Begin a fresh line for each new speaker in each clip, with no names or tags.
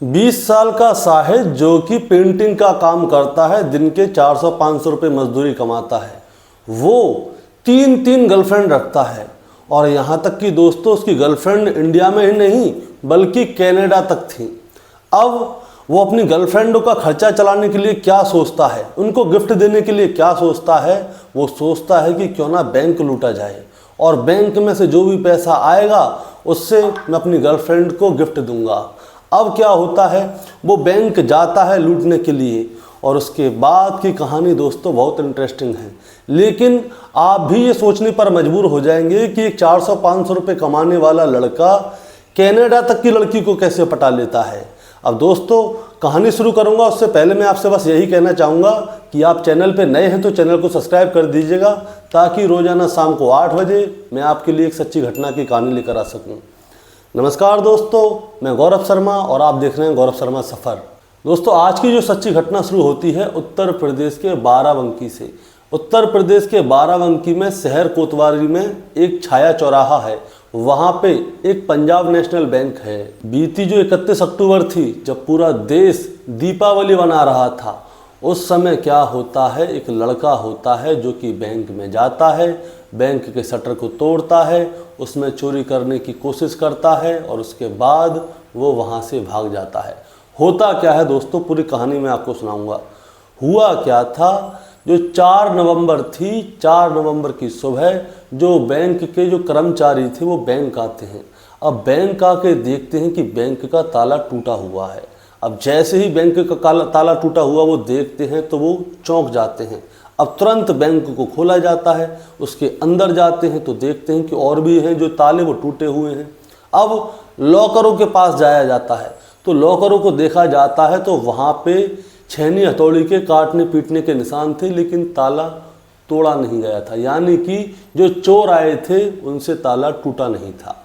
20 साल का साहिद जो कि पेंटिंग का काम करता है, दिन के 400-500 रुपये मजदूरी कमाता है, वो तीन गर्लफ्रेंड रखता है। और यहाँ तक कि दोस्तों उसकी गर्लफ्रेंड इंडिया में ही नहीं बल्कि कनाडा तक थी। अब वो अपनी गर्लफ्रेंडों का खर्चा चलाने के लिए क्या सोचता है, उनको गिफ्ट देने के लिए क्या सोचता है, वो सोचता है कि क्यों ना बैंक लूटा जाए और बैंक में से जो भी पैसा आएगा उससे मैं अपनी गर्लफ्रेंड को गिफ्ट दूंगा। अब क्या होता है, वो बैंक जाता है लूटने के लिए और उसके बाद की कहानी दोस्तों बहुत इंटरेस्टिंग है। लेकिन आप भी ये सोचने पर मजबूर हो जाएंगे कि एक 400-500 रुपये कमाने वाला लड़का कनाडा तक की लड़की को कैसे पटा लेता है। अब दोस्तों कहानी शुरू करूंगा उससे पहले मैं आपसे बस यही कहना चाहूँगा कि आप चैनल पे नए हैं तो चैनल को सब्सक्राइब कर दीजिएगा ताकि रोज़ाना शाम को 8 बजे मैं आपके लिए एक सच्ची घटना की कहानी लेकर आ सकूँ। नमस्कार दोस्तों, मैं गौरव शर्मा और आप देख रहे हैं गौरव शर्मा सफ़र। दोस्तों आज की जो सच्ची घटना शुरू होती है उत्तर प्रदेश के बाराबंकी से। उत्तर प्रदेश के बाराबंकी में शहर कोतवाली में एक छाया चौराहा है, वहाँ पे एक पंजाब नेशनल बैंक है। बीती जो 31 अक्टूबर थी जब पूरा देश दीपावली मना रहा था, उस समय क्या होता है, एक लड़का होता है जो कि बैंक में जाता है, बैंक के शटर को तोड़ता है, उसमें चोरी करने की कोशिश करता है और उसके बाद वो वहाँ से भाग जाता है। होता क्या है दोस्तों, पूरी कहानी मैं आपको सुनाऊंगा। हुआ क्या था, जो 4 नवंबर थी, 4 नवंबर की सुबह जो बैंक के जो कर्मचारी थे वो बैंक आते हैं। अब बैंक आके देखते हैं कि बैंक का ताला टूटा हुआ है। अब जैसे ही बैंक का ताला टूटा हुआ वो देखते हैं तो वो चौंक जाते हैं। अब तुरंत बैंक को खोला जाता है, उसके अंदर जाते हैं तो देखते हैं कि और भी हैं जो ताले वो टूटे हुए हैं। अब लॉकरों के पास जाया जाता है तो लॉकरों को देखा जाता है तो वहाँ पे छेनी हथौड़ी के काटने पीटने के निशान थे, लेकिन ताला तोड़ा नहीं गया था, यानी कि जो चोर आए थे उनसे ताला टूटा नहीं था।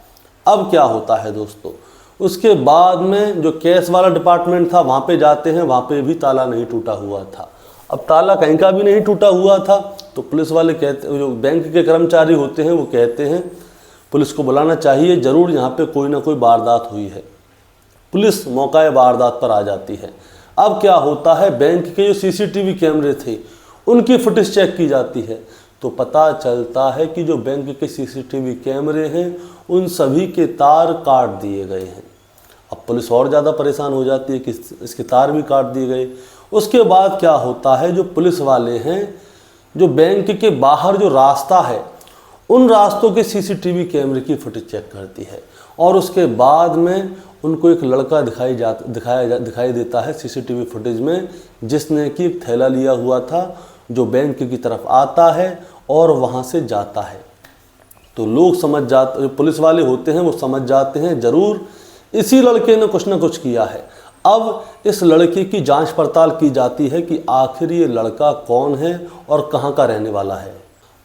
अब क्या होता है दोस्तों, उसके बाद में जो कैश वाला डिपार्टमेंट था वहाँ पे जाते हैं, वहाँ पे भी ताला नहीं टूटा हुआ था। अब ताला कहीं का भी नहीं टूटा हुआ था तो पुलिस वाले कहते, जो बैंक के कर्मचारी होते हैं वो कहते हैं पुलिस को बुलाना चाहिए, ज़रूर यहाँ पे कोई ना कोई वारदात हुई है। पुलिस मौका वारदात पर आ जाती है। अब क्या होता है, बैंक के जो सीसीटीवी कैमरे थे उनकी फुटेज चेक की जाती है तो पता चलता है कि जो बैंक के सीसीटीवी कैमरे हैं उन सभी के तार काट दिए गए हैं। अब पुलिस और ज़्यादा परेशान हो जाती है कि इसके तार भी काट दिए गए। उसके बाद क्या होता है, जो पुलिस वाले हैं जो बैंक के बाहर जो रास्ता है उन रास्तों के सीसीटीवी कैमरे की फुटेज चेक करती है और उसके बाद में उनको एक लड़का दिखाई देता है सीसीटीवी फुटेज में, जिसने कि एक थैला लिया हुआ था, जो बैंक की तरफ आता है और वहाँ से जाता है। तो लोग समझ जाते, पुलिस वाले होते हैं वो समझ जाते हैं ज़रूर इसी लड़के ने कुछ ना कुछ किया है। अब इस लड़के की जांच पड़ताल की जाती है कि आखिर ये लड़का कौन है और कहाँ का रहने वाला है।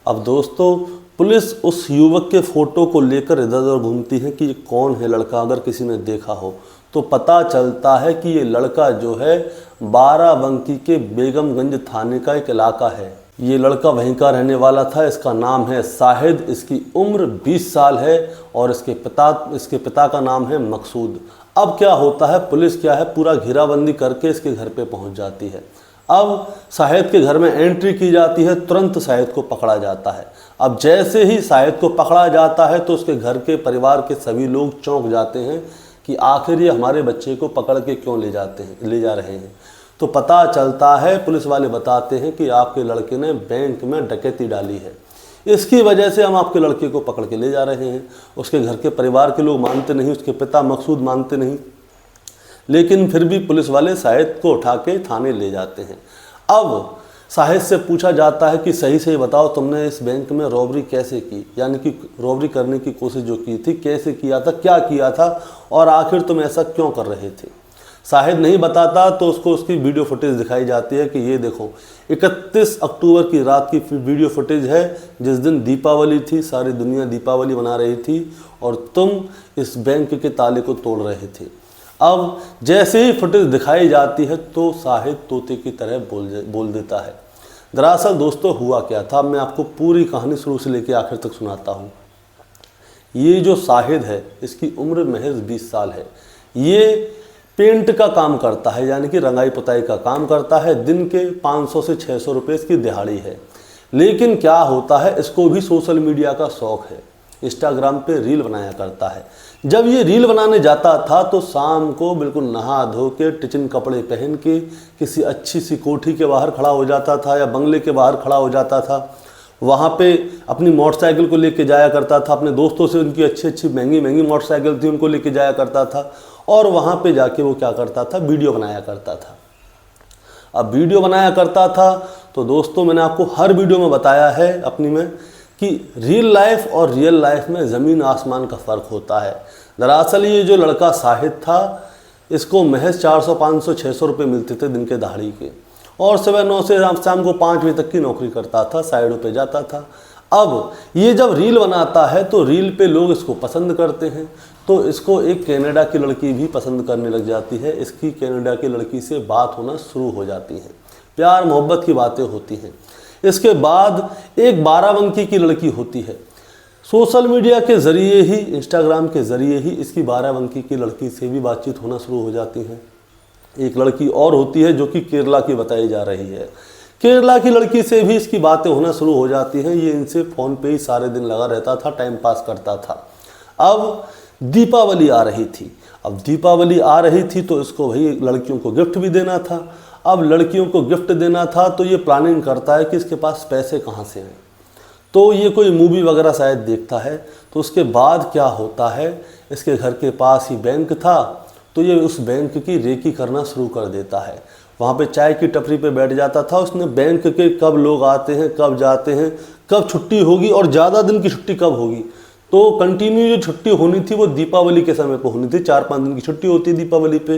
अब दोस्तों पुलिस उस युवक के फ़ोटो को लेकर इधर उधर घूमती है कि ये कौन है लड़का, अगर किसी ने देखा हो तो पता चलता है कि ये लड़का जो है बाराबंकी के बेगमगंज थाने का एक इलाका है। ये लड़का वहीं का रहने वाला था। इसका नाम है साहिद, इसकी उम्र 20 साल है और इसके पिता का नाम है मकसूद। अब क्या होता है, पुलिस क्या है पूरा घेराबंदी करके इसके घर पे पहुंच जाती है। अब साहिद के घर में एंट्री की जाती है, तुरंत साहिद को पकड़ा जाता है। अब जैसे ही साहिद को पकड़ा जाता है तो उसके घर के परिवार के सभी लोग चौंक जाते हैं कि आखिर ये हमारे बच्चे को पकड़ के क्यों ले जा रहे हैं। तो पता चलता है, पुलिस वाले बताते हैं कि आपके लड़के ने बैंक में डकैती डाली है, इसकी वजह से हम आपके लड़के को पकड़ के ले जा रहे हैं। उसके घर के परिवार के लोग मानते नहीं, उसके पिता मकसूद मानते नहीं, लेकिन फिर भी पुलिस वाले साहिद को उठा के थाने ले जाते हैं। अब साहिद से पूछा जाता है कि सही सही बताओ तुमने इस बैंक में रॉबरी कैसे की, यानी कि रॉबरी करने की कोशिश जो की थी कैसे किया था, क्या किया था और आखिर तुम ऐसा क्यों कर रहे थे। साहिद नहीं बताता तो उसको उसकी वीडियो फुटेज दिखाई जाती है कि ये देखो 31 अक्टूबर की रात की वीडियो फुटेज है, जिस दिन दीपावली थी, सारी दुनिया दीपावली मना रही थी और तुम इस बैंक के ताले को तोड़ रहे थे। अब जैसे ही फुटेज दिखाई जाती है तो साहिद तोते की तरह बोल देता है। दरअसल दोस्तों हुआ क्या था, मैं आपको पूरी कहानी शुरू से लेकर आखिर तक सुनाता हूँ। ये जो साहिद है इसकी उम्र महज 20 साल है। ये पेंट का काम करता है, यानी कि रंगाई पुताई का काम करता है। दिन के 500 से 600 रुपये इसकी दिहाड़ी है। लेकिन क्या होता है, इसको भी सोशल मीडिया का शौक़ है। इंस्टाग्राम पे रील बनाया करता है। जब ये रील बनाने जाता था तो शाम को बिल्कुल नहा धो के टिचिन कपड़े पहन के किसी अच्छी सी कोठी के बाहर खड़ा हो जाता था या बंगले के बाहर खड़ा हो जाता था। वहाँ पे अपनी मोटरसाइकिल को लेके जाया करता था, अपने दोस्तों से उनकी अच्छी अच्छी महंगी महंगी मोटरसाइकिल थी उनको लेके जाया करता था, और वहाँ पे जाके वो क्या करता था, वीडियो बनाया करता था। अब वीडियो बनाया करता था तो दोस्तों मैंने आपको हर वीडियो में बताया है अपनी में कि रियल लाइफ और रियल लाइफ में ज़मीन आसमान का फ़र्क होता है। दरअसल ये जो लड़का शाहिद था, इसको महज 400, 500, 600 रुपये मिलते थे दिन के दिहाड़ी के, और सुबह 9 से शाम को 5 बजे तक की नौकरी करता था, साइडों पे जाता था। अब ये जब रील बनाता है तो रील पे लोग इसको पसंद करते हैं, तो इसको एक कनाडा की लड़की भी पसंद करने लग जाती है। इसकी कनाडा की लड़की से बात होना शुरू हो जाती है, प्यार मोहब्बत की बातें होती हैं। इसके बाद एक बाराबंकी की लड़की होती है। सोशल मीडिया के ज़रिए ही, इंस्टाग्राम के ज़रिए ही इसकी बाराबंकी की लड़की से भी बातचीत होना शुरू हो जाती है। एक लड़की और होती है जो कि केरला की बताई जा रही है। केरला की लड़की से भी इसकी बातें होना शुरू हो जाती हैं। ये इनसे फ़ोन पे ही सारे दिन लगा रहता था, टाइम पास करता था। अब दीपावली आ रही थी। अब दीपावली आ रही थी तो इसको भाई लड़कियों को गिफ्ट भी देना था। अब लड़कियों को गिफ्ट देना था तो ये प्लानिंग करता है कि इसके पास पैसे कहाँ से आए। तो ये कोई मूवी वगैरह शायद देखता है। तो उसके बाद क्या होता है, इसके घर के पास ही बैंक था, तो ये उस बैंक की रेकी करना शुरू कर देता है। वहाँ पे चाय की टपरी पे बैठ जाता था। उसने बैंक के कब लोग आते हैं, कब जाते हैं, कब छुट्टी होगी और ज़्यादा दिन की छुट्टी कब होगी, तो कंटिन्यू जो छुट्टी होनी थी वो दीपावली के समय पे होनी थी। 4-5 दिन की छुट्टी होती है दीपावली पे।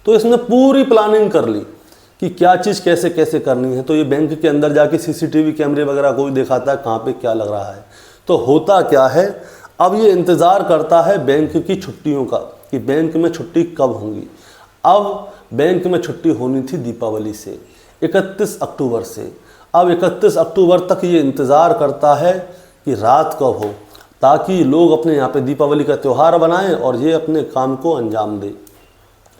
तो इसने पूरी प्लानिंग कर ली कि क्या चीज़ कैसे कैसे करनी है। तो ये बैंक के अंदर जाके सीसीटीवी कैमरे वगैरह को भी दिखाता है कहाँ पे क्या लग रहा है। तो होता क्या है, अब ये इंतज़ार करता है बैंक की छुट्टियों का कि बैंक में छुट्टी कब होंगी। अब बैंक में छुट्टी होनी थी दीपावली से 31 अक्टूबर से। अब 31 अक्टूबर तक ये इंतज़ार करता है कि रात कब हो, ताकि लोग अपने यहाँ पे दीपावली का त्यौहार बनाएं और ये अपने काम को अंजाम दे।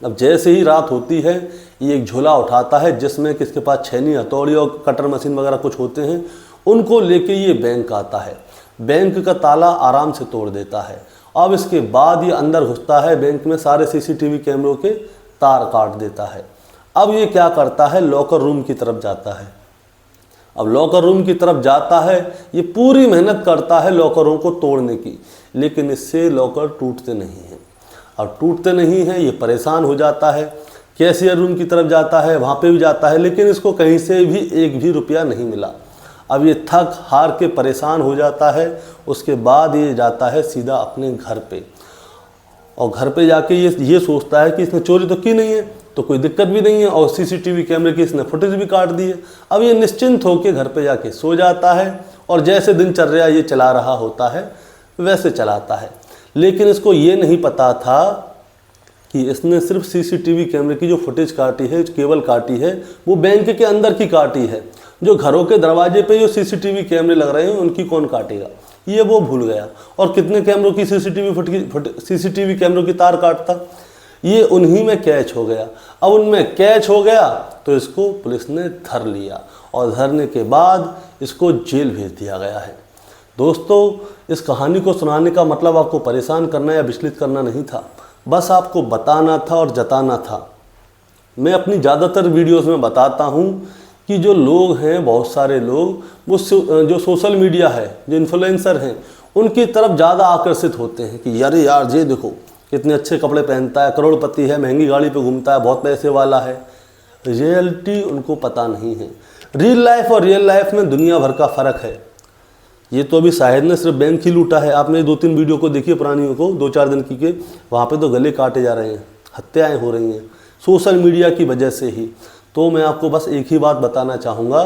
अब जैसे ही रात होती है, ये एक झोला उठाता है जिसमें किसके पास छेनी, हथौड़ी और कटर मशीन वगैरह कुछ होते हैं, उनको लेके ये बैंक आता है। बैंक का ताला आराम से तोड़ देता है। अब इसके बाद ये अंदर घुसता है, बैंक में सारे सीसीटीवी कैमरों के तार काट देता है। अब ये क्या करता है, लॉकर रूम की तरफ जाता है। अब लॉकर रूम की तरफ जाता है, ये पूरी मेहनत करता है लॉकरों को तोड़ने की, लेकिन इससे लॉकर टूटते नहीं हैं। अब टूटते नहीं हैं, ये परेशान हो जाता है। कैशियर रूम की तरफ जाता है, वहाँ पे भी जाता है, लेकिन इसको कहीं से भी एक भी रुपया नहीं मिला। अब ये थक हार के परेशान हो जाता है। उसके बाद ये जाता है सीधा अपने घर पे, और घर पे जाके ये सोचता है कि इसने चोरी तो की नहीं है, तो कोई दिक्कत भी नहीं है, और सीसीटीवी कैमरे की इसने फुटेज भी काट दी है। अब ये निश्चिंत होकर घर पे जाके सो जाता है, और जैसे दिनचर्या ये चला रहा होता है वैसे चलाता है। लेकिन इसको ये नहीं पता था कि इसने सिर्फ सीसीटीवी कैमरे की जो फुटेज काटी है, केबल काटी है, वो बैंक के अंदर की काटी है। जो घरों के दरवाजे पे जो सीसीटीवी कैमरे लग रहे हैं उनकी कौन काटेगा, ये वो भूल गया। और कितने कैमरों की सीसीटीवी कैमरों की तार काटता, ये उन्हीं में कैच हो गया। अब उनमें कैच हो गया तो इसको पुलिस ने धर लिया, और धरने के बाद इसको जेल भेज दिया गया है। दोस्तों, इस कहानी को सुनाने का मतलब आपको परेशान करना या विचलित करना नहीं था, बस आपको बताना था और जताना था। मैं अपनी ज़्यादातर वीडियोस में बताता हूँ कि जो लोग हैं, बहुत सारे लोग, वो जो सोशल मीडिया है, जो इन्फ्लुएंसर हैं, उनकी तरफ ज़्यादा आकर्षित होते हैं कि अरे यार ये देखो कितने अच्छे कपड़े पहनता है, करोड़पति है, महंगी गाड़ी पे घूमता है, बहुत पैसे वाला है। रियलिटी उनको पता नहीं है। रियल लाइफ और रियल लाइफ में दुनिया भर का फ़र्क है। ये तो अभी शाहिद ने सिर्फ बैंक ही लूटा है। आपने 2-3 वीडियो को देखिए पुरानियों को, 2-4 दिन की के, वहाँ पे तो गले काटे जा रहे हैं, हत्याएं हो रही हैं सोशल मीडिया की वजह से ही। तो मैं आपको बस एक ही बात बताना चाहूँगा,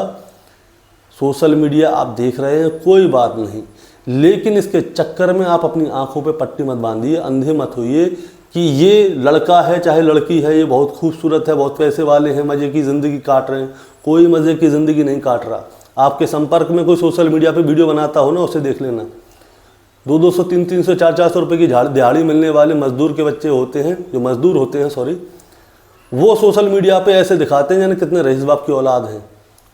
सोशल मीडिया आप देख रहे हैं कोई बात नहीं, लेकिन इसके चक्कर में आप अपनी आंखों पे पट्टी मत बांधिए, अंधे मत होइए कि ये लड़का है चाहे लड़की है, ये बहुत खूबसूरत है, बहुत पैसे वाले हैं, मज़े की ज़िंदगी काट रहे हैं। कोई मज़े की ज़िंदगी नहीं काट रहा। आपके संपर्क में कोई सोशल मीडिया पे वीडियो बनाता हो ना, उसे देख लेना, 200 300 400 रुपए की दिहाड़ी मिलने वाले मजदूर के बच्चे होते हैं, जो मजदूर होते हैं सॉरी, वो सोशल मीडिया पे ऐसे दिखाते हैं यानी कितने रईस बाप की औलाद हैं,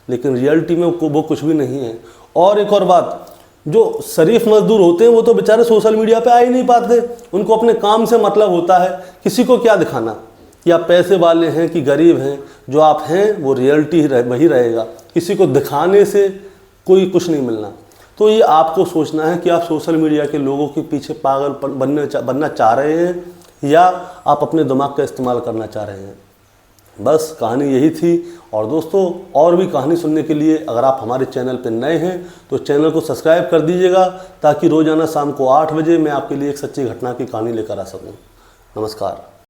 लेकिन रियलिटी में वो कुछ भी नहीं है। और एक और बात, जो शरीफ मजदूर होते हैं वो तो बेचारे सोशल मीडिया पे आ ही नहीं पाते, उनको अपने काम से मतलब होता है, किसी को क्या दिखाना कि आप पैसे वाले हैं कि गरीब हैं, जो आप हैं वो रियलिटी वही रहेगा, किसी को दिखाने से कोई कुछ नहीं मिलना। तो ये आपको सोचना है कि आप सोशल मीडिया के लोगों के पीछे पागल बनना चाह रहे हैं या आप अपने दिमाग का इस्तेमाल करना चाह रहे हैं। बस कहानी यही थी। और दोस्तों, और भी कहानी सुनने के लिए अगर आप हमारे चैनल पर नए हैं तो चैनल को सब्सक्राइब कर दीजिएगा, ताकि रोज़ाना शाम को 8 बजे मैं आपके लिए एक सच्ची घटना की कहानी लेकर आ सकूं। नमस्कार।